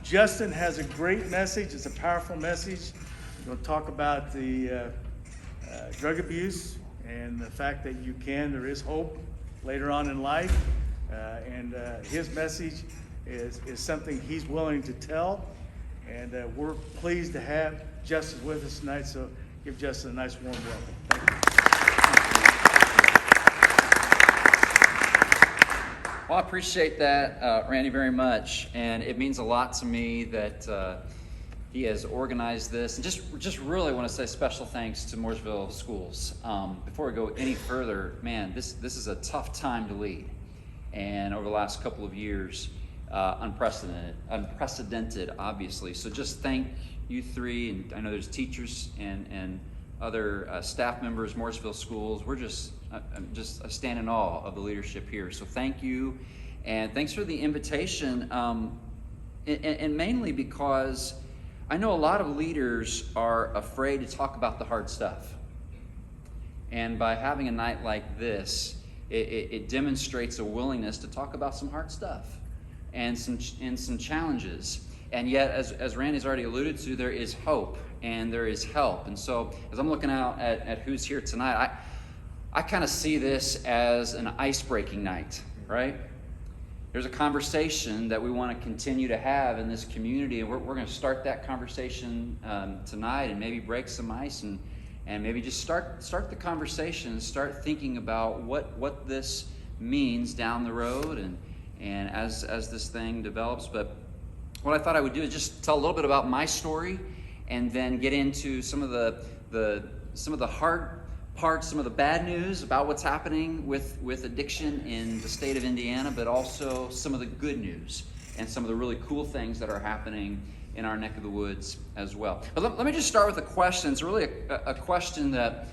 Justin has a great message. It's a powerful message. We're going to talk about the drug abuse and the fact that there is hope later on in life. And his message is something he's willing to tell. And we're pleased to have Justin with us tonight. So give Justin a nice warm welcome. Thank you. Well, I appreciate that, Randy, very much, and it means a lot to me that he has organized this. And just really want to say special thanks to Mooresville Schools. Before we go any further, man, this is a tough time to lead, and over the last couple of years, unprecedented, obviously. So just thank you three, and I know there's teachers and other staff members, Mooresville Schools. I stand in awe of the leadership here. So thank you, and thanks for the invitation. And mainly because I know a lot of leaders are afraid to talk about the hard stuff. And by having a night like this, it demonstrates a willingness to talk about some hard stuff and some challenges. And yet, as Randy's already alluded to, there is hope and there is help. And so as I'm looking out at who's here tonight, I kind of see this as an ice-breaking night, right? There's a conversation that we want to continue to have in this community, and we're going to start that conversation tonight and maybe break some ice and maybe just start the conversation and start thinking about what this means down the road and as this thing develops. But what I thought I would do is just tell a little bit about my story and then get into some of the hard parts, some of the bad news about what's happening with addiction in the state of Indiana, but also some of the good news and some of the really cool things that are happening in our neck of the woods as well. But let me just start with a question. It's really a question that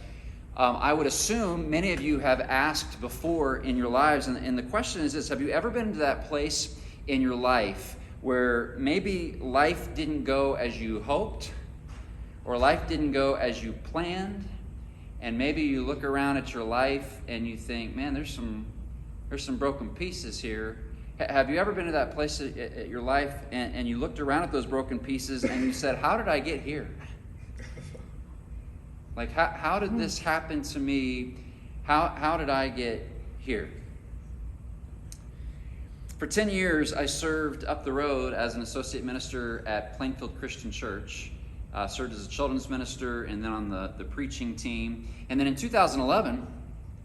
I would assume many of you have asked before in your lives. And the question is this: have you ever been to that place in your life where maybe life didn't go as you hoped, or life didn't go as you planned, and maybe you look around at your life and you think, man, there's some broken pieces here? Have you ever been to that place at your life and you looked around at those broken pieces and you said, how did I get here? Like, how did this happen to me? How did I get here? For 10 years, I served up the road as an associate minister at Plainfield Christian Church. Served as a children's minister and then on the preaching team. And then in 2011,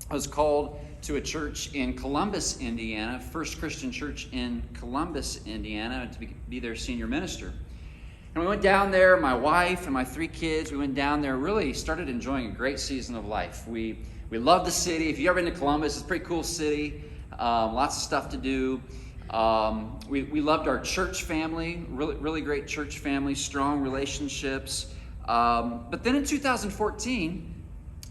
I was called to a church in Columbus, Indiana, First Christian Church in Columbus, Indiana, to be their senior minister. And we went down there, my wife and my 3 kids, we went down there, really started enjoying a great season of life. We love the city. If you've ever been to Columbus, it's a pretty cool city, lots of stuff to do. We loved our church family, really great church family, strong relationships. But then in 2014,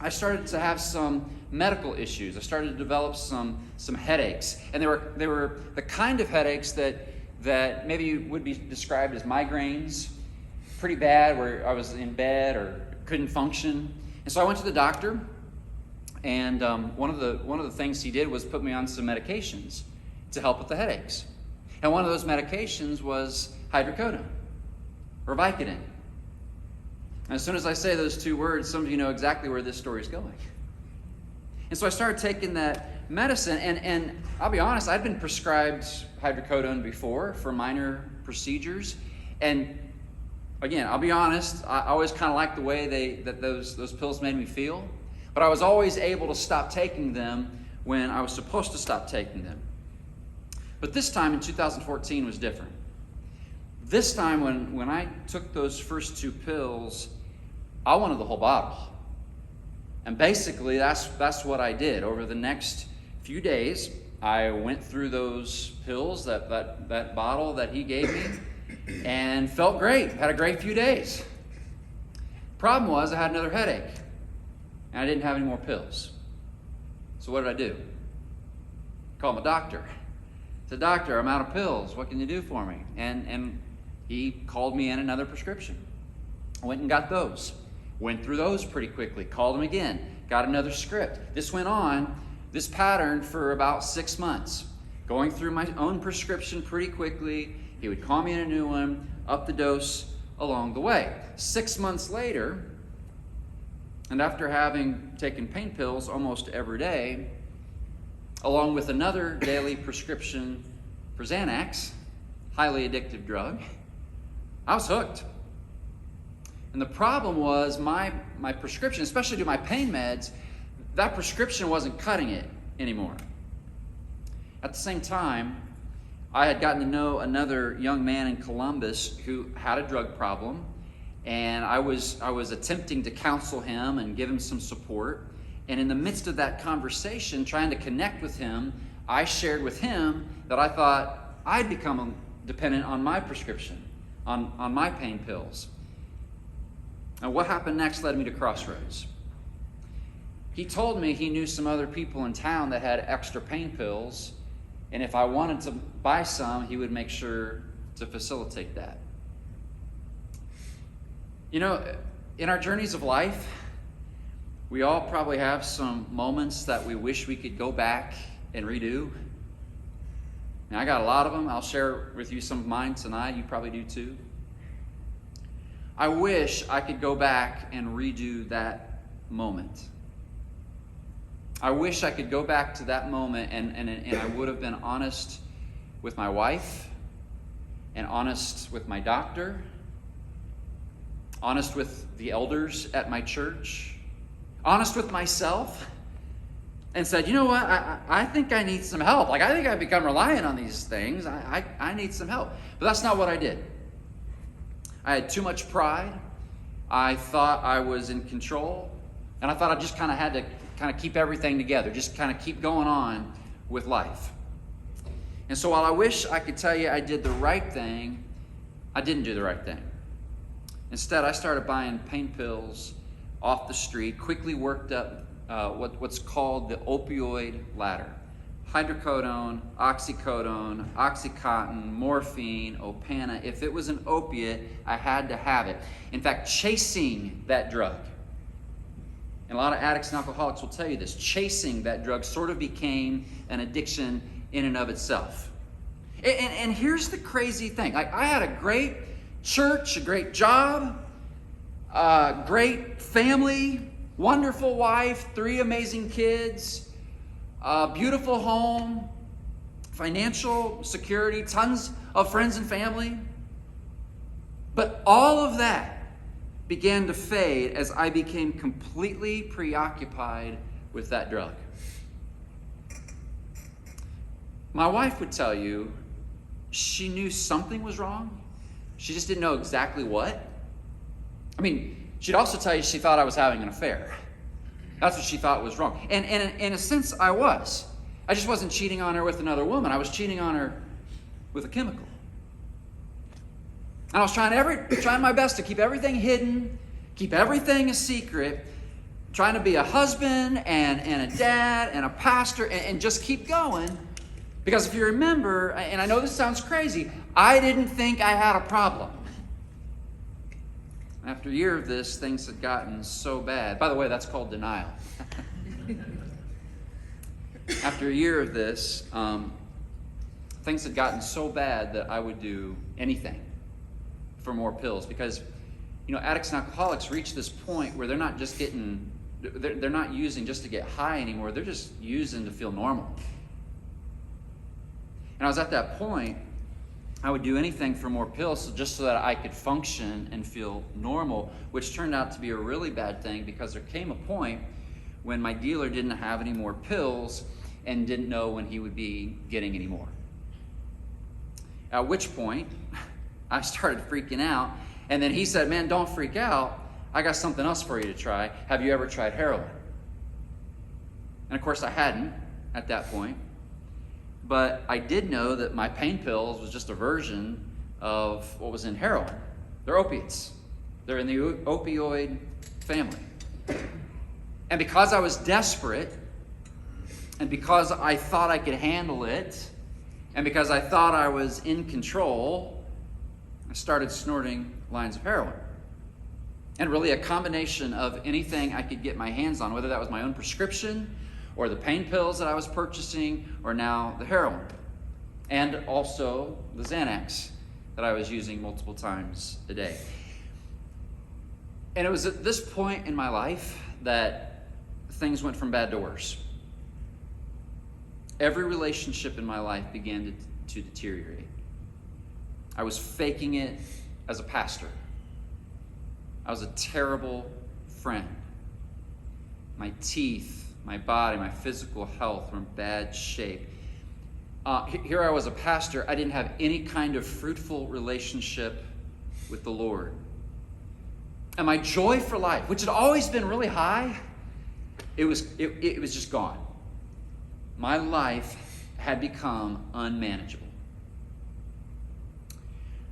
I started to have some medical issues. I started to develop some headaches, and they were the kind of headaches that maybe would be described as migraines, pretty bad, where I was in bed or couldn't function. And so I went to the doctor, and one of the things he did was put me on some medications to help with the headaches. And one of those medications was hydrocodone or Vicodin. And as soon as I say those 2 words, some of you know exactly where this story is going. And so I started taking that medicine, and I'll be honest, I'd been prescribed hydrocodone before for minor procedures. And again, I'll be honest, I always kind of liked the way that those pills made me feel. But I was always able to stop taking them when I was supposed to stop taking them. But this time in 2014 was different. This time when I took those first 2 pills, I wanted the whole bottle. And basically that's what I did. Over the next few days, I went through those pills, that bottle that he gave me, and felt great. Had a great few days. Problem was I had another headache, and I didn't have any more pills. So what did I do? Called my doctor. I said, doctor, I'm out of pills. What can you do for me? And he called me in another prescription. I went and got those. Went through those pretty quickly. Called him again. Got another script. This went on, this pattern, for about 6 months. going through my own prescription pretty quickly. He would call me in a new one, up the dose along the way. 6 months later, and after having taken pain pills almost every day, along with another daily prescription for Xanax, highly addictive drug, I was hooked. And the problem was my prescription, especially to my pain meds, that prescription wasn't cutting it anymore. At the same time, I had gotten to know another young man in Columbus who had a drug problem, and I was attempting to counsel him and give him some support. And in the midst of that conversation, trying to connect with him, I shared with him that I thought I'd become dependent on my prescription, on my pain pills. And what happened next led me to crossroads. He told me he knew some other people in town that had extra pain pills, and if I wanted to buy some, he would make sure to facilitate that. You know, in our journeys of life, we all probably have some moments that we wish we could go back and redo. And I got a lot of them. I'll share with you some of mine tonight. You probably do too. I wish I could go back and redo that moment. I wish I could go back to that moment and I would have been honest with my wife, and honest with my doctor, honest with the elders at my church, honest with myself, and said, you know what, I think I need some help. Like, I think I've become reliant on these things. I need some help. But that's not what I did. I had too much pride. I thought I was in control. And I thought I just kind of had to keep everything together, just kind of keep going on with life. And so while I wish I could tell you I did the right thing, I didn't do the right thing. Instead, I started buying pain pills off the street, quickly worked up what's called the Opioid Ladder. Hydrocodone, oxycodone, Oxycontin, morphine, Opana. If it was an opiate, I had to have it. In fact, chasing that drug, and a lot of addicts and alcoholics will tell you this, chasing that drug sort of became an addiction in and of itself. And here's the crazy thing. Like, I had a great church, a great job, a great family, wonderful wife, 3 amazing kids, a beautiful home, financial security, tons of friends and family. But all of that began to fade as I became completely preoccupied with that drug. My wife would tell you she knew something was wrong. She just didn't know exactly what. I mean, she'd also tell you she thought I was having an affair. That's what she thought was wrong. And in a sense, I was. I just wasn't cheating on her with another woman. I was cheating on her with a chemical. And I was trying my best to keep everything hidden, keep everything a secret, trying to be a husband and a dad and a pastor and just keep going. Because if you remember, and I know this sounds crazy, I didn't think I had a problem. After a year of this, things had gotten so bad. By the way, that's called denial. After a year of this, things had gotten so bad that I would do anything for more pills. Because, you know, addicts and alcoholics reach this point where they're not using just to get high anymore. They're just using to feel normal. And I was at that point, I would do anything for more pills just so that I could function and feel normal, which turned out to be a really bad thing because there came a point when my dealer didn't have any more pills and didn't know when he would be getting any more. At which point, I started freaking out. And then he said, man, don't freak out. I got something else for you to try. Have you ever tried heroin? And of course I hadn't at that point. But I did know that my pain pills was just a version of what was in heroin. They're opiates. They're in the opioid family. And because I was desperate, and because I thought I could handle it, and because I thought I was in control, I started snorting lines of heroin. And really a combination of anything I could get my hands on, whether that was my own prescription, or the pain pills that I was purchasing, or now the heroin. and also the Xanax that I was using multiple times a day. And it was at this point in my life that things went from bad to worse. Every relationship in my life began to deteriorate. I was faking it as a pastor. I was a terrible friend. My teeth, my body, my physical health were in bad shape. Here I was a pastor. I didn't have any kind of fruitful relationship with the Lord. And my joy for life, which had always been really high, it was just gone. My life had become unmanageable.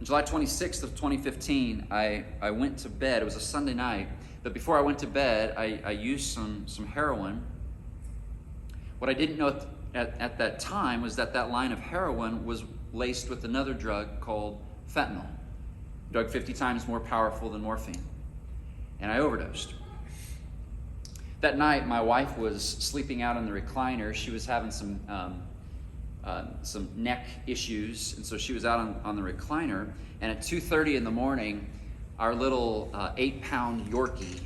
On July 26th of 2015, I went to bed. It was a Sunday night. But before I went to bed, I used some heroin. What I didn't know at that time was that line of heroin was laced with another drug called fentanyl, a drug 50 times more powerful than morphine. And I overdosed. That night, my wife was sleeping out in the recliner. She was having some neck issues, and so she was out on the recliner. And at 2:30 in the morning, our little 8-pound Yorkie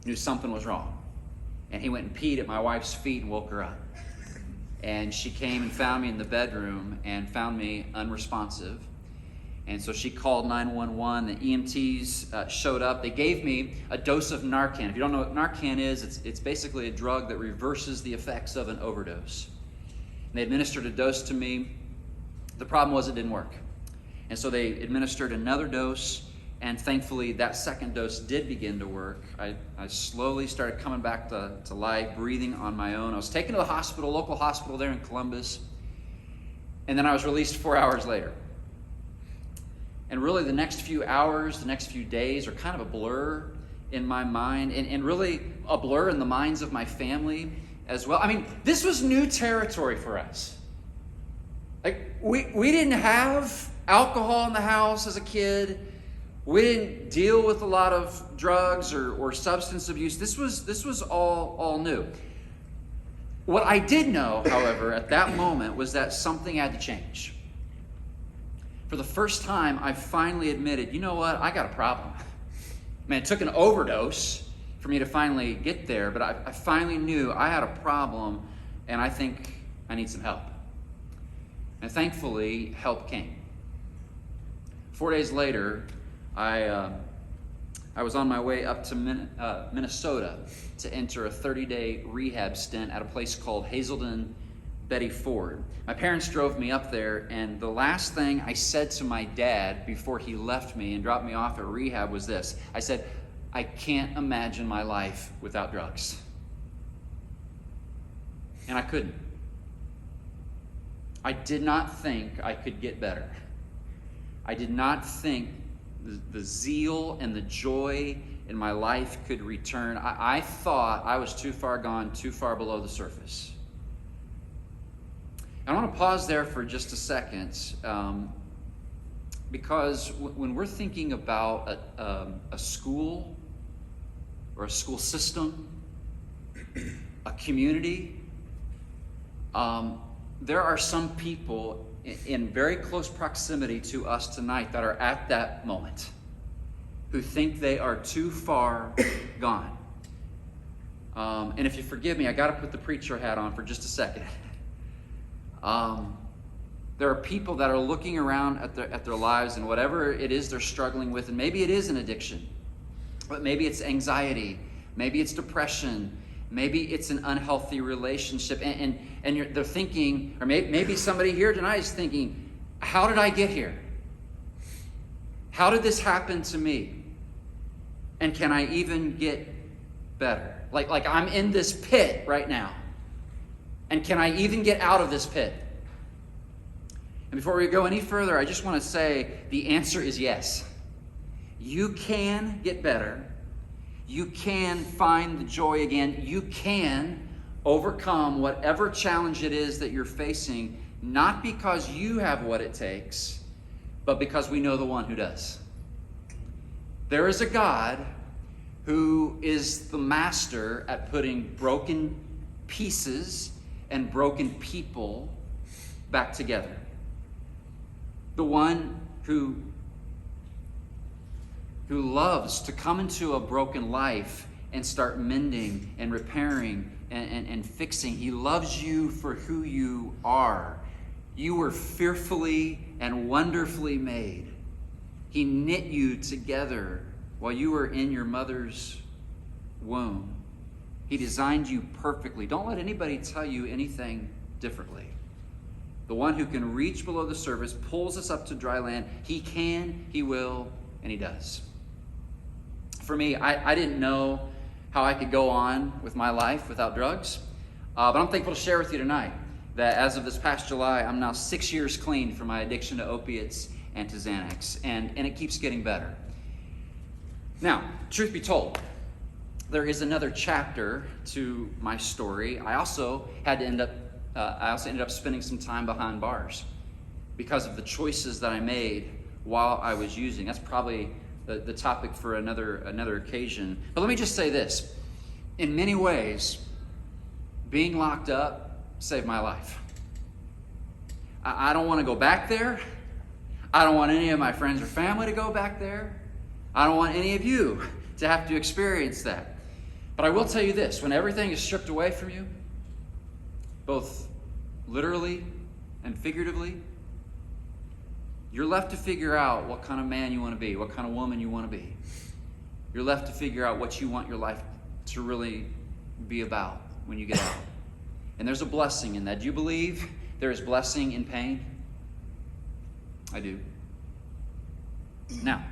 knew something was wrong. And he went and peed at my wife's feet and woke her up. And she came and found me in the bedroom and found me unresponsive. And so she called 911. The EMTs showed up. They gave me a dose of Narcan. If you don't know what Narcan is, it's basically a drug that reverses the effects of an overdose. And they administered a dose to me. The problem was it didn't work. And so they administered another dose, and thankfully that second dose did begin to work. I slowly started coming back to life, breathing on my own. I was taken to the hospital, local hospital there in Columbus, and then I was released 4 hours later. And really the next few hours, the next few days are kind of a blur in my mind, and really a blur in the minds of my family as well. I mean, this was new territory for us. Like, we didn't have alcohol in the house as a kid. We didn't deal with a lot of drugs or substance abuse. This was all new. What I did know, however, at that moment was that something had to change. For the first time, I finally admitted, you know what, I got a problem. Man, it took an overdose for me to finally get there, but I finally knew I had a problem, and I think I need some help. And thankfully, help came. 4 days later, I was on my way up to Minnesota to enter a 30-day rehab stint at a place called Hazelden Betty Ford. My parents drove me up there, and the last thing I said to my dad before he left me and dropped me off at rehab was this. I said, I can't imagine my life without drugs. And I couldn't. I did not think I could get better. I did not think the zeal and the joy in my life could return. I thought I was too far gone, too far below the surface. I want to pause there for just a second, because when we're thinking about a school or a school system, a community, there are some people in very close proximity to us tonight that are at that moment, who think they are too far gone. And if you forgive me, I got to put the preacher hat on for just a second. There are people that are looking around at their lives and whatever it is they're struggling with, and maybe it is an addiction, but maybe it's anxiety, maybe it's depression, maybe it's an unhealthy relationship, and they're thinking, or maybe somebody here tonight is thinking, how did I get here? How did this happen to me? And can I even get better? Like I'm in this pit right now. And can I even get out of this pit? And before we go any further, I just want to say the answer is yes. You can get better. You can find the joy again. You can overcome whatever challenge it is that you're facing, not because you have what it takes, but because we know the one who does. There is a God who is the master at putting broken pieces and broken people back together. The one who loves to come into a broken life and start mending and repairing and fixing. He loves you for who you are. You were fearfully and wonderfully made. He knit you together while you were in your mother's womb. He designed you perfectly. Don't let anybody tell you anything differently. The one who can reach below the surface, pulls us up to dry land. He can, he will, and he does. For me, I didn't know how I could go on with my life without drugs. But I'm thankful to share with you tonight that as of this past July, I'm now 6 years clean from my addiction to opiates and to Xanax. And it keeps getting better. Now, truth be told, there is another chapter to my story. I also ended up spending some time behind bars because of the choices that I made while I was using. That's probably the topic for another occasion. But let me just say this. In many ways, being locked up saved my life. I don't want to go back there. I don't want any of my friends or family to go back there. I don't want any of you to have to experience that. But I will tell you this, when everything is stripped away from you, both literally and figuratively, you're left to figure out what kind of man you want to be, what kind of woman you want to be. You're left to figure out what you want your life to really be about when you get out. And there's a blessing in that. Do you believe there is blessing in pain? I do. Now,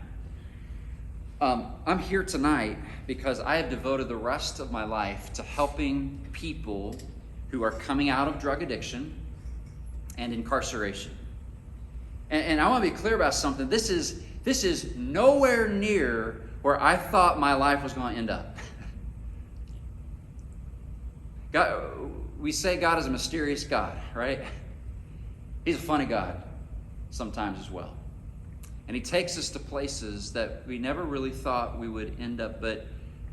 I'm here tonight because I have devoted the rest of my life to helping people who are coming out of drug addiction and incarceration. And I want to be clear about something. This is nowhere near where I thought my life was going to end up. God, we say God is a mysterious God, right? He's a funny God sometimes as well. And he takes us to places that we never really thought we would end up. But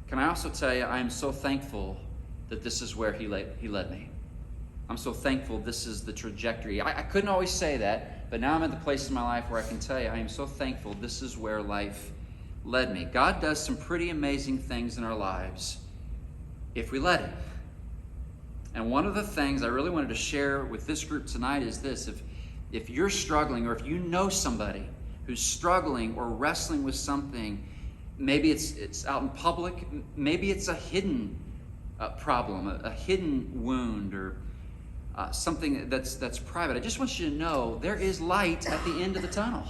can I also tell you, I am so thankful that this is where he led me. I'm so thankful this is the trajectory. I couldn't always say that, but now I'm at the place in my life where I can tell you I am so thankful this is where life led me. God does some pretty amazing things in our lives if we let him. And one of the things I really wanted to share with this group tonight is this. If you're struggling, or if you know somebody who's struggling or wrestling with something, maybe it's out in public, maybe it's a hidden problem, a hidden wound, or something that's private. I just want you to know there is light at the end of the tunnel.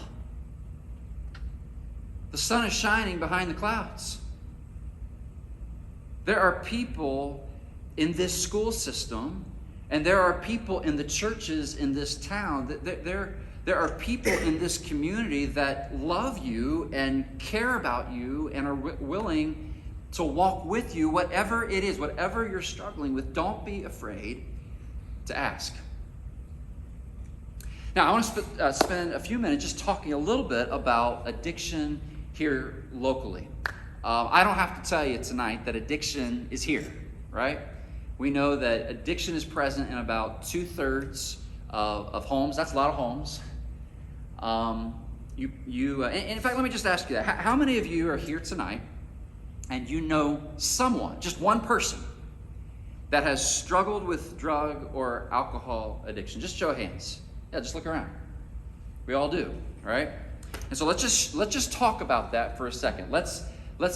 The sun is shining behind the clouds. There are people in this school system, and there are people in the churches in this town. There are people in this community that love you and care about you and are willing to walk with you, whatever it is, whatever you're struggling with. Don't be afraid to ask. Now, I want to spend a few minutes just talking a little bit about addiction here locally. I don't have to tell you tonight that addiction is here, right? We know that addiction is present in about 2/3 of homes. That's a lot of homes. And in fact, let me just ask you that. How many of you are here tonight and you know someone, just one person, that has struggled with drug or alcohol addiction? Just show of hands. Yeah, just look around. We all do, right? And so let's just talk about that for a second. Let's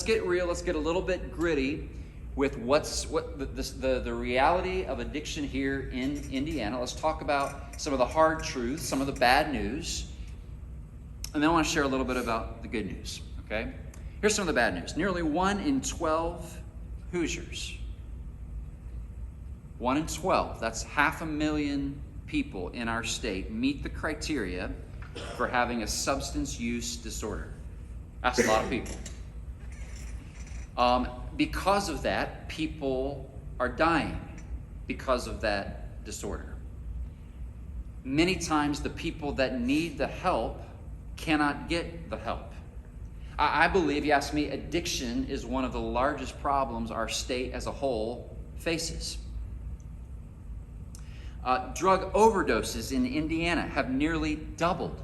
get real. Let's get a little bit gritty with the reality of addiction here in Indiana. Let's talk about some of the hard truths, some of the bad news, and then I want to share a little bit about the good news. Okay? Here's some of the bad news. Nearly 1 in 12 Hoosiers. 1 in 12, that's 500,000 people in our state, meet the criteria for having a substance use disorder. That's a lot of people. Because of that, people are dying because of that disorder. Many times the people that need the help cannot get the help. I believe, you ask me, addiction is one of the largest problems our state as a whole faces. Drug overdoses in Indiana have nearly doubled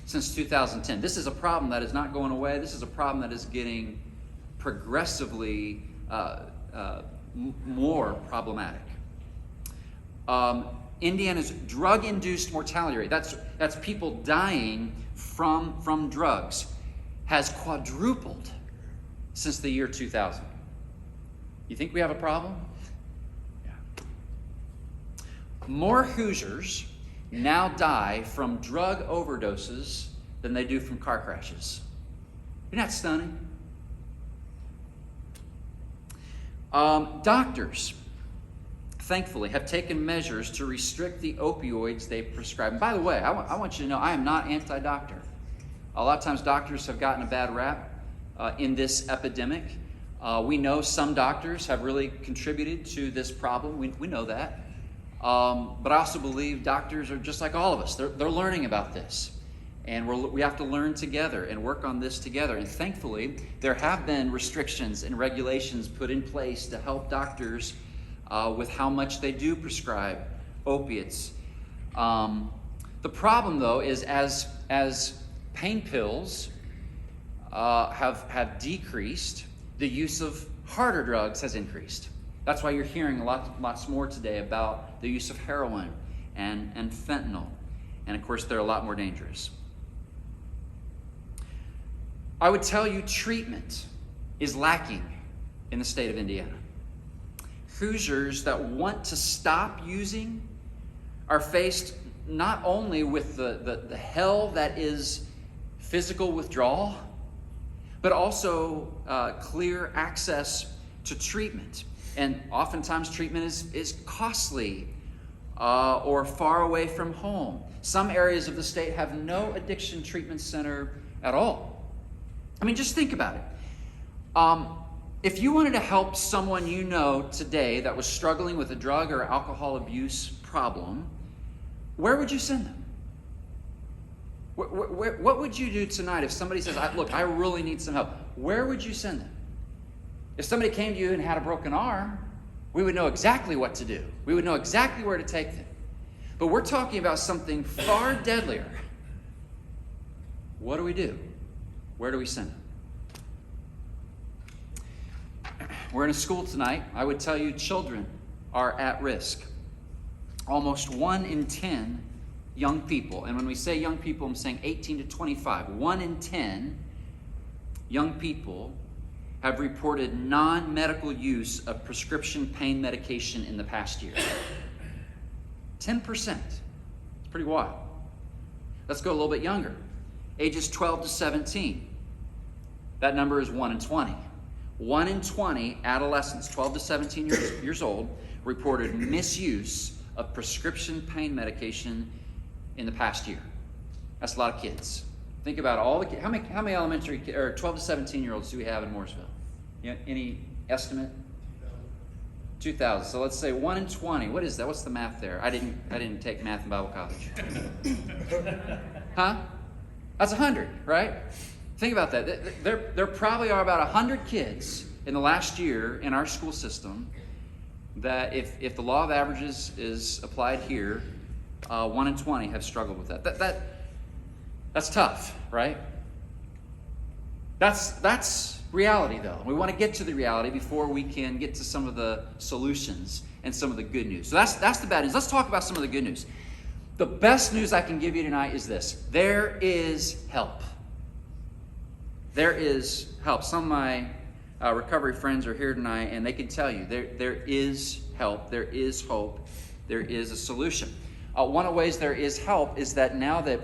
since 2010. This is a problem that is not going away. This is a problem that is getting progressively more problematic. Indiana's drug-induced mortality rate, that's people dying from drugs, has quadrupled since the year 2000. You think we have a problem? Yeah. More Hoosiers now die from drug overdoses than they do from car crashes. Isn't that stunning? Doctors, thankfully, have taken measures to restrict the opioids they prescribe. And by the way, I want you to know I am not anti-doctor. A lot of times doctors have gotten a bad rap in this epidemic. We know some doctors have really contributed to this problem. We know that. But I also believe doctors are just like all of us. They're learning about this. And we have to learn together and work on this together. And thankfully, there have been restrictions and regulations put in place to help doctors with how much they do prescribe opiates. The problem, though, is as pain pills have decreased, the use of harder drugs has increased. That's why you're hearing lots more today about the use of heroin and fentanyl. And of course, they're a lot more dangerous. I would tell you treatment is lacking in the state of Indiana. Hoosiers that want to stop using are faced not only with the hell that is physical withdrawal, but also clear access to treatment. And oftentimes treatment is costly or far away from home. Some areas of the state have no addiction treatment center at all. I mean, just think about it. If you wanted to help someone you know today that was struggling with a drug or alcohol abuse problem, where would you send them? What would you do tonight if somebody says, look, I really need some help? Where would you send them? If somebody came to you and had a broken arm, we would know exactly what to do. We would know exactly where to take them. But we're talking about something far deadlier. What do we do? Where do we send them? We're in a school tonight. I would tell you children are at risk. Almost 1 in 10 young people, and when we say young people, I'm saying 18 to 25, 1 in 10 young people have reported non-medical use of prescription pain medication in the past year. 10%. It's pretty wild. Let's go a little bit younger. Ages 12 to 17. That number is 1 in 20. 1 in 20 adolescents, 12 to 17 years old, reported misuse of prescription pain medication in the past year. That's a lot of kids. Think about all the kids. How many elementary or 12 to 17-year-olds do we have in Mooresville? Any estimate? 2,000. So let's say 1 in 20. What is that? What's the math there? I didn't take math in Bible college. Huh? That's 100, right? Think about that. There probably are about 100 kids in the last year in our school system that if the law of averages is applied here, 1 in 20 have struggled with that. That's tough, right? That's reality, though. We want to get to the reality before we can get to some of the solutions and some of the good news. So that's the bad news. Let's talk about some of the good news. The best news I can give you tonight is this. There is help. There is help. Some of my recovery friends are here tonight, and they can tell you there is help. There is hope. There is a solution. One of the ways there is help is that now that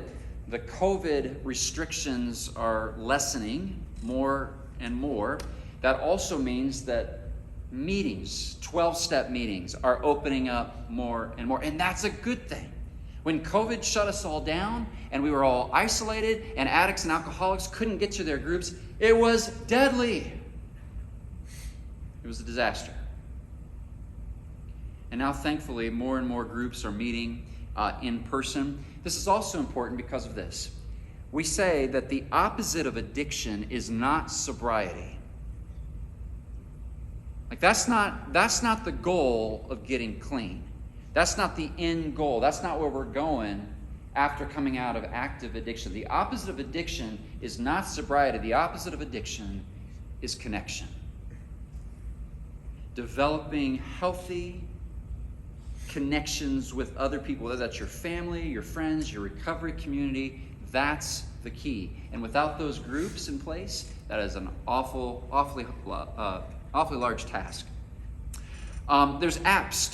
the COVID restrictions are lessening more and more, that also means that meetings, 12-step meetings, are opening up more and more. And that's a good thing. When COVID shut us all down and we were all isolated and addicts and alcoholics couldn't get to their groups, it was deadly. It was a disaster. And now, thankfully, more and more groups are meeting in person. This is also important because of this. We say that the opposite of addiction is not sobriety. Like that's not the goal of getting clean. That's not the end goal. That's not where we're going after coming out of active addiction. The opposite of addiction is not sobriety. The opposite of addiction is connection. Developing healthy connections with other people, whether that's your family, your friends, your recovery community, that's the key. And without those groups in place, that is an awfully large task. There's apps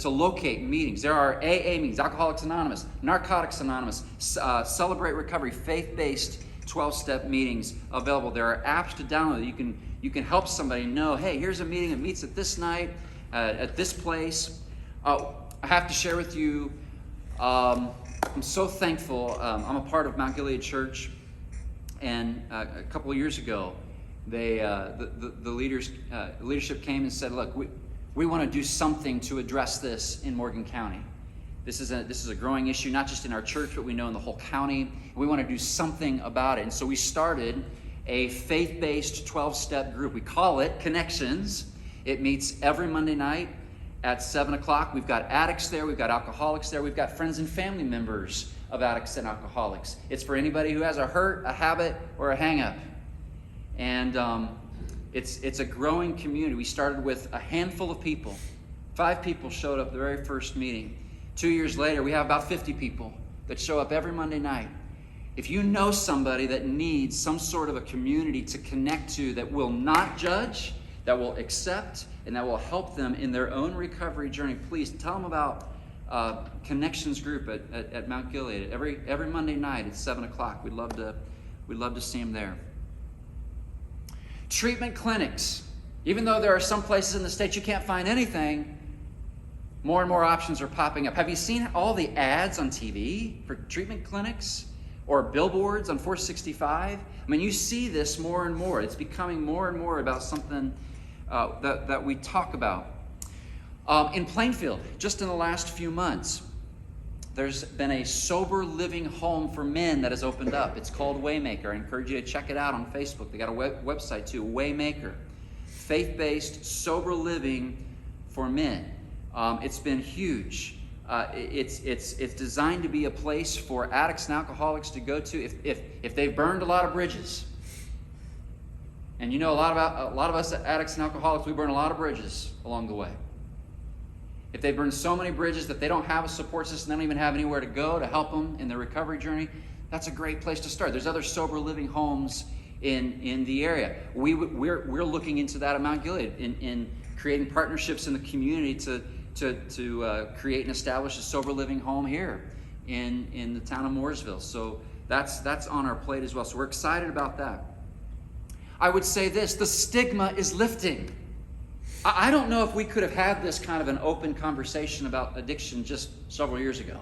to locate meetings. There are AA meetings, Alcoholics Anonymous, Narcotics Anonymous, Celebrate Recovery, faith-based 12-step meetings available. There are apps to download. You can help somebody know, hey, here's a meeting that meets at this night, at this place. I have to share with you, I'm so thankful. I'm a part of Mount Gilead Church, and a couple of years ago, the leadership came and said, look, we want to do something to address this in Morgan County. This is a growing issue, not just in our church, but we know in the whole county. We want to do something about it. And so we started a faith-based 12-step group. We call it Connections. It meets every Monday night at 7 o'clock. We've got addicts there. We've got alcoholics there. We've got friends and family members of addicts and alcoholics. It's for anybody who has a hurt, a habit, or a hang-up. And it's a growing community. We started with a handful of people. 5 people showed up the very first meeting. 2 years later, we have about 50 people that show up every Monday night. If you know somebody that needs some sort of a community to connect to that will not judge, that will accept, and that will help them in their own recovery journey, please tell them about Connections Group at Mount Gilead every Monday night at 7 o'clock. We'd love to see them there. Treatment clinics. Even though there are some places in the state you can't find anything, more and more options are popping up. Have you seen all the ads on TV for treatment clinics or billboards on 465? I mean, you see this more and more. It's becoming more and more about something that we talk about. In Plainfield, just in the last few months, there's been a sober living home for men that has opened up. It's called Waymaker. I encourage you to check it out on Facebook. They got a website too, Waymaker. Faith-based sober living for men. It's been huge. It's designed to be a place for addicts and alcoholics to go to if they've burned a lot of bridges. And you know, a lot of us addicts and alcoholics, we burn a lot of bridges along the way. If they've burned so many bridges that they don't have a support system, they don't even have anywhere to go to help them in their recovery journey, that's a great place to start. There's other sober living homes in the area. We're looking into that at Mount Gilead in creating partnerships in the community to create and establish a sober living home here in the town of Mooresville. So that's on our plate as well. So we're excited about that. I would say this, the stigma is lifting. I don't know if we could have had this kind of an open conversation about addiction just several years ago.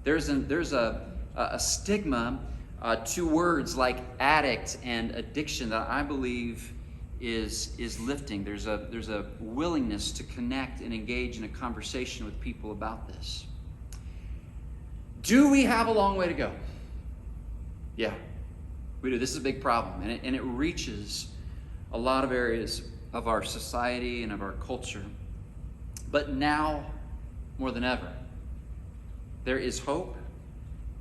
There's a stigma to words like addict and addiction that I believe is lifting. There's a willingness to connect and engage in a conversation with people about this. Do we have a long way to go? Yeah, we do. This is a big problem, and it reaches a lot of areas of our society and of our culture. But now, more than ever, there is hope,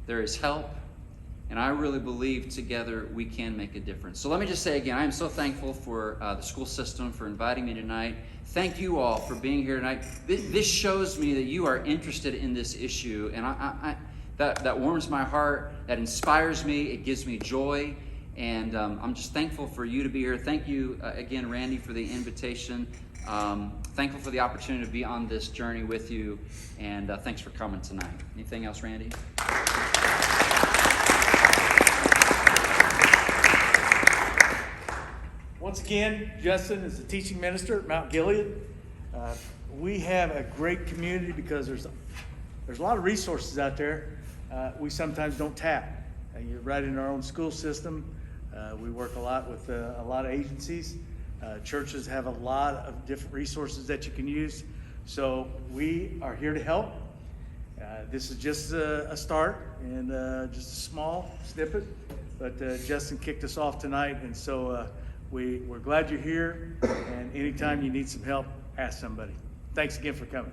there is help, and I really believe together we can make a difference. So let me just say again, I am so thankful for the school system for inviting me tonight. Thank you all for being here tonight. This shows me that you are interested in this issue, and that warms my heart, that inspires me, it gives me joy. And I'm just thankful for you to be here. Thank you again, Randy, for the invitation. Thankful for the opportunity to be on this journey with you. And thanks for coming tonight. Anything else, Randy? Once again, Justin is the teaching minister at Mount Gilead. We have a great community because there's a lot of resources out there we sometimes don't tap. You're right in our own school system. We work a lot with a lot of agencies. Churches have a lot of different resources that you can use. So we are here to help. This is just a start and just a small snippet. But Justin kicked us off tonight, and so we're glad you're here. And anytime you need some help, ask somebody. Thanks again for coming.